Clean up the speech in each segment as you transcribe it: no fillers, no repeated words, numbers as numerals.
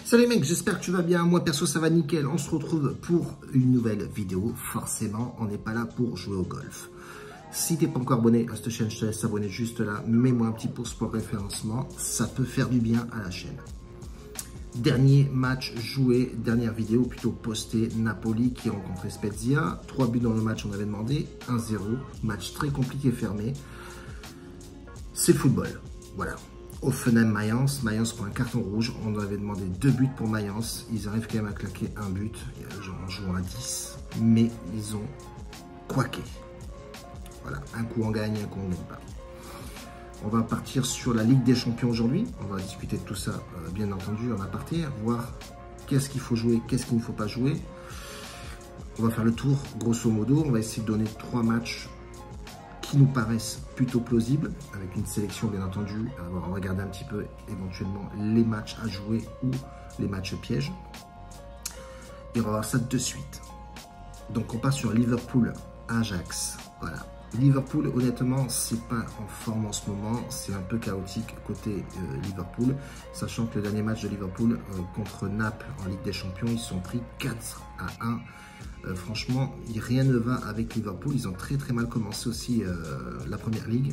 Salut mec, j'espère que tu vas bien. Moi perso ça va nickel. On se retrouve pour une nouvelle vidéo. Forcément, on n'est pas là pour jouer au golf. Si t'es pas encore abonné à cette chaîne, je te laisse t'abonner juste là. Mets-moi un petit pouce pour le référencement. Ça peut faire du bien à la chaîne. Dernier match joué, dernière vidéo plutôt postée. Napoli qui rencontrait Spezia. 3 buts dans le match, on avait demandé. 1-0. Match très compliqué fermé. C'est le football. Voilà. Offenheim-Mayence. Mayence prend un carton rouge. On avait demandé 2 buts pour Mayence. Ils arrivent quand même à claquer un but en jouant à 10. Mais ils ont quaqué. Voilà. Un coup on gagne, un coup on ne gagne pas. On va partir sur la Ligue des Champions aujourd'hui. On va discuter de tout ça, bien entendu, en aparté. Voir qu'est-ce qu'il faut jouer, qu'est-ce qu'il ne faut pas jouer. On va faire le tour, grosso modo. On va essayer de donner 3 matchs qui nous paraissent plutôt plausibles, avec une sélection bien entendu. On va regarder un petit peu éventuellement les matchs à jouer ou les matchs pièges. Et on va voir ça de suite. Donc on passe sur Liverpool-Ajax. Voilà. Liverpool, honnêtement, c'est pas en forme en ce moment. C'est un peu chaotique côté Liverpool. Sachant que le dernier match de Liverpool contre Naples en Ligue des Champions, ils sont pris 4-1. Franchement, rien ne va avec Liverpool. Ils ont très mal commencé aussi la Première Ligue.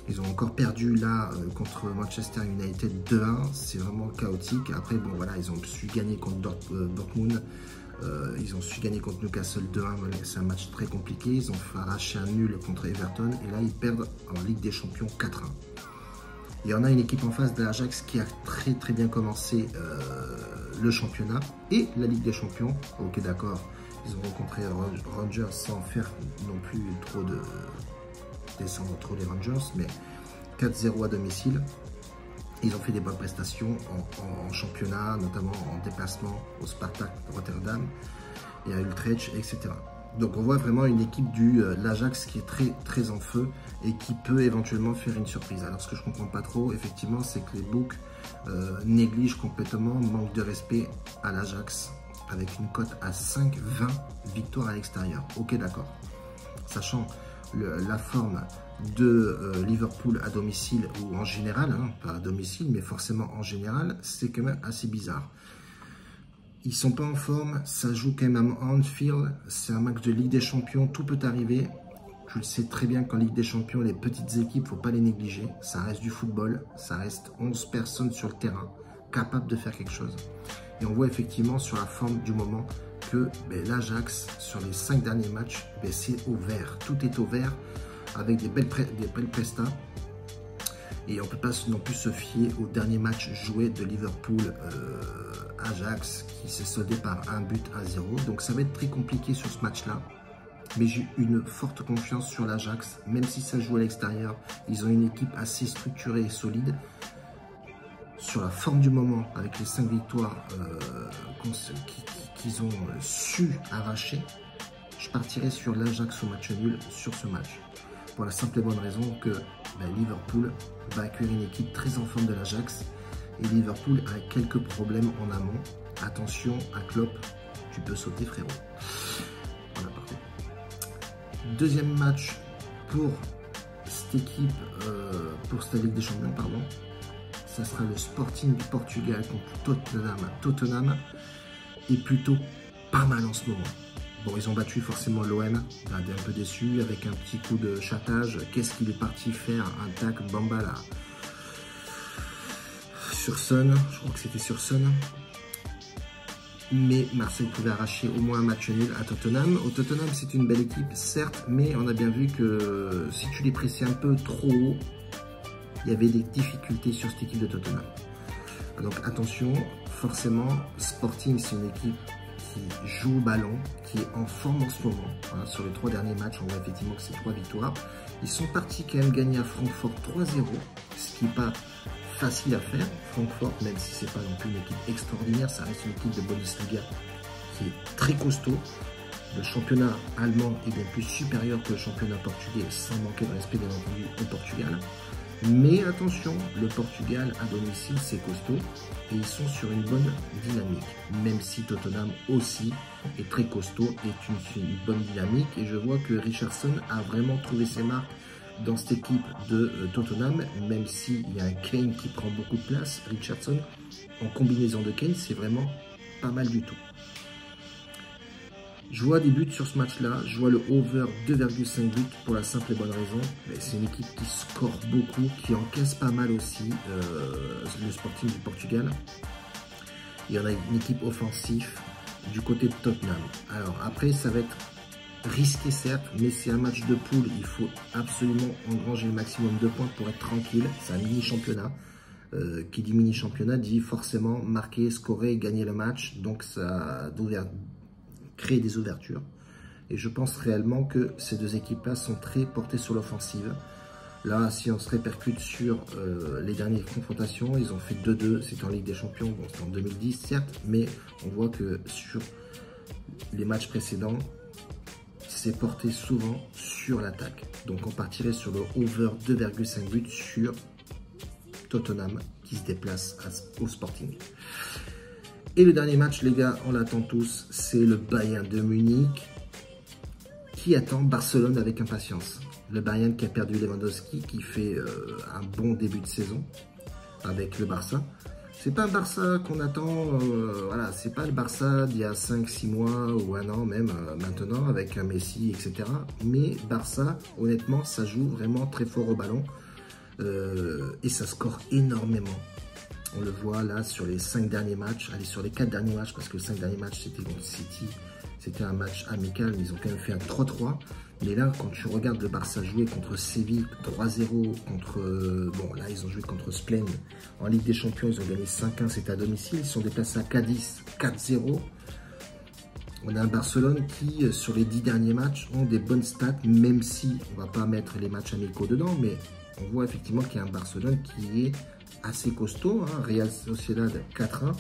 Ils ont encore perdu là contre Manchester United 2-1. C'est vraiment chaotique. Après, bon voilà, ils ont su gagner contre Dortmund. Ils ont su gagner contre Newcastle 2-1. C'est un match très compliqué. Ils ont arraché un nul contre Everton. Et là, ils perdent en Ligue des Champions 4-1. Et on a une équipe en face de l'Ajax qui a très bien commencé le championnat et la Ligue des Champions. Ok, d'accord. Ils ont rencontré Rangers sans faire non plus trop de descendre trop les Rangers, mais 4-0 à domicile. Ils ont fait des bonnes prestations en championnat, notamment en déplacement au Spartak Rotterdam et à Utrecht, etc. Donc on voit vraiment une équipe de l'Ajax qui est très en feu et qui peut éventuellement faire une surprise. Alors ce que je ne comprends pas trop, effectivement, c'est que les books négligent complètement, manque de respect à l'Ajax, avec une cote à 5,20 victoires à l'extérieur. Ok, d'accord. Sachant la forme de Liverpool à domicile ou en général, hein, pas à domicile, mais forcément en général, c'est quand même assez bizarre. Ils sont pas en forme, ça joue quand même à Anfield, c'est un match de Ligue des Champions, tout peut arriver. Tu le sais très bien qu'en Ligue des Champions, les petites équipes, faut pas les négliger. Ça reste du football, ça reste 11 personnes sur le terrain, capables de faire quelque chose. Et on voit effectivement sur la forme du moment que l'Ajax, sur les 5 derniers matchs, c'est au vert. Tout est au vert avec des belles prestats. Et on ne peut pas non plus se fier au dernier match joué de Liverpool-Ajax qui s'est soldé par un but à 0. Donc ça va être très compliqué sur ce match-là. Mais j'ai une forte confiance sur l'Ajax. Même si ça joue à l'extérieur, ils ont une équipe assez structurée et solide. Sur la forme du moment, avec les 5 victoires qu'ils ont su arracher, je partirai sur l'Ajax au match nul sur ce match. Pour la simple et bonne raison que Liverpool va accueillir une équipe très en forme de l'Ajax. Et Liverpool a quelques problèmes en amont. Attention à Klopp, tu peux sauter frérot. Voilà, parfait. Deuxième match pour cette équipe, pour cette Ligue des Champions, pardon. Ça sera le Sporting du Portugal contre Tottenham est plutôt pas mal en ce moment. Bon, ils ont battu forcément l'OM, un peu déçu, avec un petit coup de chatage. Qu'est-ce qu'il est parti faire? Un tac, Bamba là. Sur Son, je crois que c'était sur Son. Mais Marseille pouvait arracher au moins un match nul à Tottenham. Au Tottenham, c'est une belle équipe, certes, mais on a bien vu que si tu les pressais un peu trop haut, il y avait des difficultés sur cette équipe de Tottenham. Donc attention, forcément, Sporting, c'est une équipe qui joue au ballon, qui est en forme en ce moment. Voilà, sur les 3 derniers matchs, on voit effectivement que c'est 3 victoires. Ils sont partis quand même gagner à Francfort 3-0, ce qui n'est pas facile à faire. Francfort, même si c'est pas non plus une équipe extraordinaire, ça reste une équipe de Bundesliga qui est très costaud. Le championnat allemand est bien plus supérieur que le championnat portugais, sans manquer de respect bien entendu au Portugal. Mais attention, le Portugal à domicile c'est costaud et ils sont sur une bonne dynamique. Même si Tottenham aussi est très costaud et une bonne dynamique. Et je vois que Richarlison a vraiment trouvé ses marques dans cette équipe de Tottenham, même s'il y a un Kane qui prend beaucoup de place, Richarlison, en combinaison de Kane, c'est vraiment pas mal du tout. Je vois des buts sur ce match-là, je vois le over 2,5 buts pour la simple et bonne raison. C'est une équipe qui score beaucoup, qui encaisse pas mal aussi, le Sporting du Portugal. Il y en a une équipe offensive du côté de Tottenham. Alors après, ça va être risqué certes, mais c'est un match de poule. Il faut absolument engranger le maximum de points pour être tranquille. C'est un mini-championnat. Qui dit mini-championnat dit forcément marquer, scorer, gagner le match. Donc ça doit créer des ouvertures. Et je pense réellement que ces deux équipes-là sont très portées sur l'offensive. Là, si on se répercute sur les dernières confrontations, ils ont fait 2-2, c'était en Ligue des Champions, bon, c'était en 2010 certes, mais on voit que sur les matchs précédents, c'est porté souvent sur l'attaque. Donc on partirait sur le over 2,5 buts sur Tottenham qui se déplace au Sporting. Et le dernier match, les gars, on l'attend tous, c'est le Bayern de Munich qui attend Barcelone avec impatience. Le Bayern qui a perdu Lewandowski, qui fait un bon début de saison avec le Barça. C'est pas un Barça qu'on attend, voilà, c'est pas le Barça d'il y a 5-6 mois ou un an même maintenant avec un Messi, etc. Mais Barça, honnêtement, ça joue vraiment très fort au ballon et ça score énormément. On le voit là sur les 5 derniers matchs, allez sur les 4 derniers matchs, parce que les 5 derniers matchs c'était contre City, c'était un match amical, mais ils ont quand même fait un 3-3. Mais là, quand tu regardes le Barça jouer contre Séville 3-0, contre... bon, là, ils ont joué contre Splend. En Ligue des Champions, ils ont gagné 5-1, c'était à domicile. Ils sont déplacés à Cadiz 4-0. On a un Barcelone qui, sur les 10 derniers matchs, ont des bonnes stats, même si on ne va pas mettre les matchs amicaux dedans, mais on voit effectivement qu'il y a un Barcelone qui est assez costaud. Hein, Real Sociedad 4-1.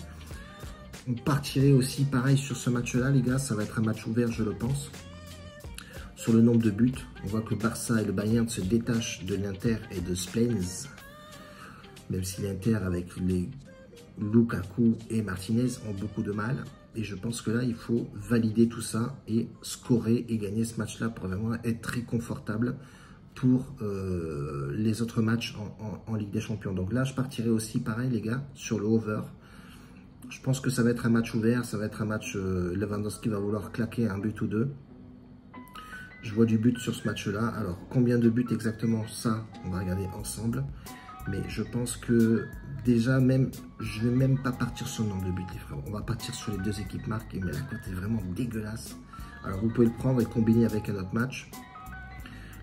On partirait aussi pareil sur ce match-là, les gars. Ça va être un match ouvert, je le pense. Sur le nombre de buts, on voit que le Barça et le Bayern se détachent de l'Inter et de Spence. Même si l'Inter, avec les Lukaku et Martinez, ont beaucoup de mal. Et je pense que là, il faut valider tout ça et scorer et gagner ce match-là pour vraiment être très confortable pour les autres matchs en Ligue des Champions. Donc là, je partirai aussi, pareil, les gars, sur le over. Je pense que ça va être un match ouvert, ça va être un match Lewandowski va vouloir claquer un but ou deux. Je vois du but sur ce match-là. Alors, combien de buts exactement, ça, on va regarder ensemble. Mais je pense que déjà, même, je ne vais même pas partir sur le nombre de buts, les frères. On va partir sur les deux équipes marquées, mais la cote est vraiment dégueulasse. Alors, vous pouvez le prendre et combiner avec un autre match.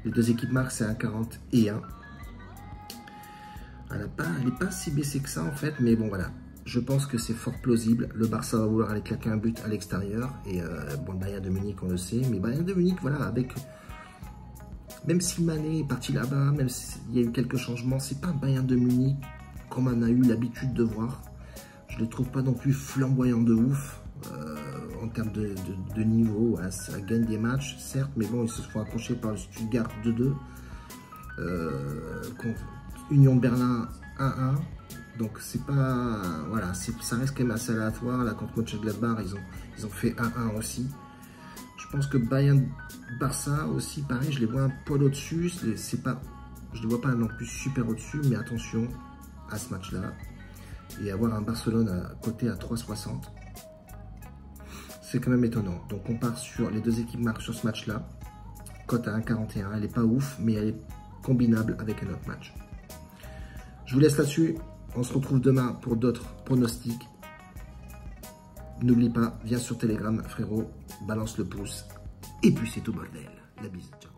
Les deux équipes marquent, c'est 1,41. Elle n'est pas si baissée que ça, en fait, mais bon, voilà. Je pense que c'est fort plausible. Le Barça va vouloir aller claquer un but à l'extérieur. Et bon, le Bayern de Munich, on le sait. Mais Bayern de Munich, voilà, avec... Même si Mané est parti là-bas, même s'il y a eu quelques changements, c'est pas un Bayern de Munich comme on a eu l'habitude de voir. Je ne le trouve pas non plus flamboyant de ouf en termes de niveau. Voilà, ça gagne des matchs, certes. Mais bon, ils se font accrocher par le Stuttgart 2-2. Union Berlin 1-1. Donc c'est pas, voilà, ça reste quand même assez aléatoire. Là contre Mönchengladbach, ils ont fait 1-1 aussi. Je pense que Bayern Barça aussi, pareil, je les vois un poil au-dessus. C'est pas, je ne les vois pas non plus super au-dessus, mais attention à ce match-là. Et avoir un Barcelone à côté à 3,60, c'est quand même étonnant. Donc on part sur les deux équipes marquent sur ce match-là. Cote à 1,41, elle n'est pas ouf, mais elle est combinable avec un autre match. Je vous laisse là-dessus. On se retrouve demain pour d'autres pronostics. N'oublie pas, viens sur Telegram, frérot, balance le pouce. Et puis c'est tout, bordel. La bise, ciao.